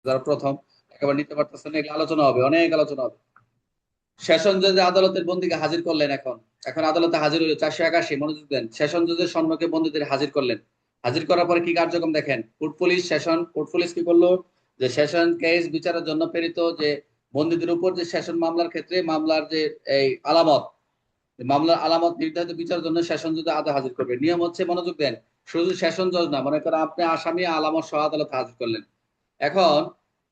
যারা প্রথম একেবারে নিতে পারতেছেন, এগুলো আলোচনা হবে, অনেক আলোচনা হবে। সেশন জজে আদালতের বন্দীকে হাজির করলেন। এখন এখন আদালতে হাজির হলো 481, মনোযোগ দেন। সেশন জজের সম্মুখে বন্দীদের হাজির করলেন। হাজির করার পরে কি কার্যক্রম দেখেন। কোর্ট পুলিশ কি করলো, যে সেশন কেস বিচারের জন্য প্রেরিত যে বন্দীদের উপর যে সেশন মামলার ক্ষেত্রে মামলার যে এই আলামত, মামলার আলামত নির্ধারিত বিচারের জন্য সেশন জজ আদালতে হাজির করবে। নিয়ম হচ্ছে, মনোযোগ দেন, শুধু সেশন জজ না, মনে করেন আপনি আসামি আলামত সহ আদালতে হাজির করলেন। এখন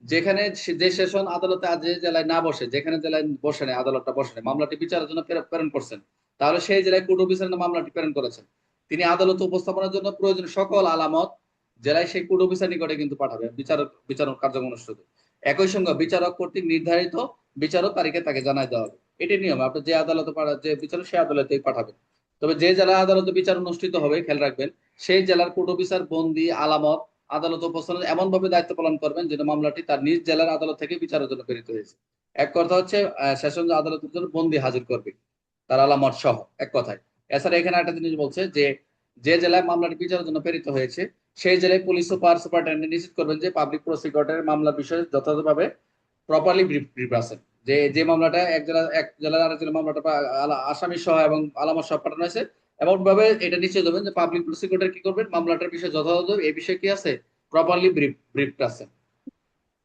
যেখানে যে সেশন আদালতে যে জেলায় না বসে, যেখানে জেলায় বসে নেই, আদালতটা বসে নেই, মামলাটি বিচারের জন্য প্রেরণ করছেন, তাহলে সেই জেলায় কোর্ট অফিসার মামলাটি প্রেরণ করেছেন, তিনি আদালতে উপস্থাপনের জন্য প্রয়োজনীয় সকল আলামত জেলায় সেই কোর্ট অফিসার নিকটে কিন্তু পাঠাবে বিচারক কার্যক্রম অনুষ্ঠিত। একই সঙ্গে বিচারক কর্তৃক নির্ধারিত বিচারক তারিখে তাকে জানাই দেওয়া হবে। এটি নিয়ম, আপনি যে আদালতে যে বিচারক সেই আদালতে পাঠাবেন। তবে যে জেলা আদালতে বিচার অনুষ্ঠিত হবে, খেয়াল রাখবেন, সেই জেলার কোর্ট অফিসার বন্দি আলামত আদালত উপস্থাপন এমন ভাবে দায়িত্ব পালন করবেন যেন মামলাটি তার নিজ জেলার আদালত থেকে বিচারের জন্য প্রেরিত হয়েছে। এক কথা হচ্ছে, সেশন আদালতের জন্য বন্দি হাজির করবে তার আলামত সহ, এক কথায়। এছাড়া এখানে একটা জিনিস বলছে যে, যে জেলায় মামলাটি বিচারের জন্য প্রেরিত হয়েছে, সেই জেলায় পুলিশ সুপারিনটেন্ডেন্ট নিশ্চিত করবেন যে পাবলিক প্রসিকিউটরের মামলার বিষয়ে যথাযথভাবে প্রপারলি ব্রিফ আছেন। যে যে মামলাটা এক জেলার আরেক জেলার মামলাটা আসামি সহ এবং আলামত সহ পাঠানো হয়েছে, এমন ভাবে এটা নিশ্চিত হবেন যে পাবলিক প্রসিকিউটর কি করবেন, মামলাটার বিষয়ে যথাযথ এই বিষয়ে কি আছে, প্রপারলি ব্রিফ আছে,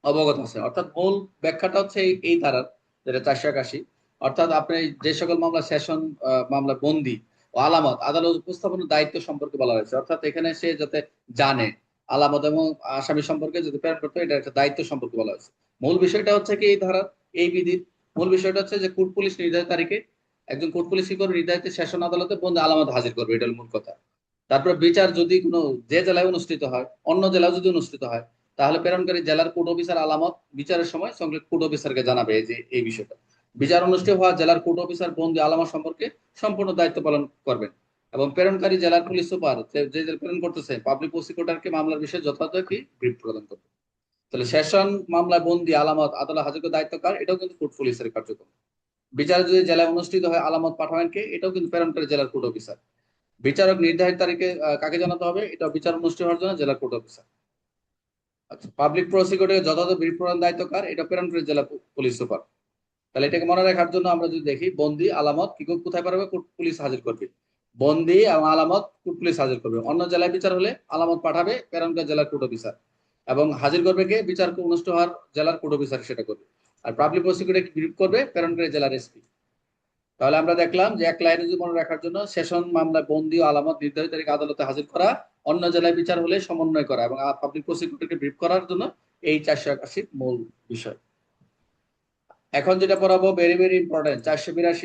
অবগত আছে। অর্থাৎ মূল ব্যাখ্যাটা হচ্ছে এই ধারার, যেটা 481। অর্থাৎ আপনি যে সকল মামলা সেশন মামলা বন্দি ও আলামত আদালত উপস্থাপনের দায়িত্ব সম্পর্কে বলা হয়েছে। অর্থাৎ এখানে সে যাতে জানে আলামত এবং আসামি সম্পর্কে যদি প্রেরণ করতে হয়, এটা একটা দায়িত্ব সম্পর্কে বলা হয়েছে। মূল বিষয়টা হচ্ছে কি, এই ধারার এই বিধির মূল বিষয়টা হচ্ছে যে কোর্ট পুলিশ নির্ধারিত তারিখে একজন কোর্ট পুলিশ কি করবে, নির্ধারিত সেশন আদালতে বন্দি আলামত হাজির করবে, এটা হলো মূল কথা। তারপরে বিচার যদি কোনো যে জেলায় অনুষ্ঠিত হয়, অন্য জেলায় যদি অনুষ্ঠিত হয়, তাহলে প্রেরণকারী জেলার কোর্ট অফিসার আলামত বিচারের সময় সংশ্লিষ্ট কোর্ট অফিসারকে জানাবে এই যে এই বিষয়টা। বিচার অনুষ্ঠিত হওয়া জেলার কোর্ট অফিসার বন্দি আলামত সম্পর্কে সম্পূর্ণ দায়িত্ব পালন করবেন। এবং প্রেরণকারী জেলার পুলিশ সুপার যে যে প্রেরণ করতেছে পাবলিক প্রসিকিউটরকে মামলার বিষয়ে যথাযথ কি ব্রিফ প্রদান করবে। তাহলে সেশন মামলায় বন্দি আলামত আদালত হাজির করার দায়িত্ব কার, এটাও কিন্তু কোর্ট পুলিশের কার্যক্রম। বিচার যদি জেলায় অনুষ্ঠিত হয়, আলামত পাঠাবেন কে, এটাও কিন্তু প্রেরণকারী জেলার কোর্ট অফিসার। বিচারক নির্ধারিত তারিখে কাকে জানাতে হবে, এটা বিচার অনুষ্ঠিত হওয়ার জন্য জেলা কোর্ট অফিসার। আচ্ছা, পাবলিক প্রসিকিউটরের যথাযথ ব্রিফ প্রদান দায়িত্ব কার, এটা প্রেরণকারী জেলা পুলিশ সুপার। তাহলে এটাকে মনে রাখার জন্য আমরা যদি দেখি, বন্দি আলামত কি কোথায় পাঠাবে, কোর্ট পুলিশ হাজির করবে। বন্দি এবং আলামত কোর্ট পুলিশ হাজির করবে। অন্য জেলায় বিচার হলে আলামত পাঠাবে প্রেরণকারী জেলার কোর্ট অফিসার, এবং হাজির করবে কে, বিচার অনুষ্ঠিত হওয়ার জেলার কোর্ট অফিসার সেটা করবে। আর পাবলিক প্রসিকিউটর ব্রিফ করবে প্রেরণকারী জেলার এসপি। তাহলে আমরা দেখলাম যে এক লাইনে যদি মনে রাখার জন্য, সেশন মামলা বন্দি ও আলামত নির্ধারিত তারিখে আদালতে হাজির করা, অন্য জেলায় বিচার হলে সমন্বয় করা এবং পাবলিক প্রসিকিউটরকে ব্রিফ করার জন্য এই 481 মূল বিষয়। এখন যেটা পড়াবো, ভেরি ভেরি ইম্পর্টেন্ট, 482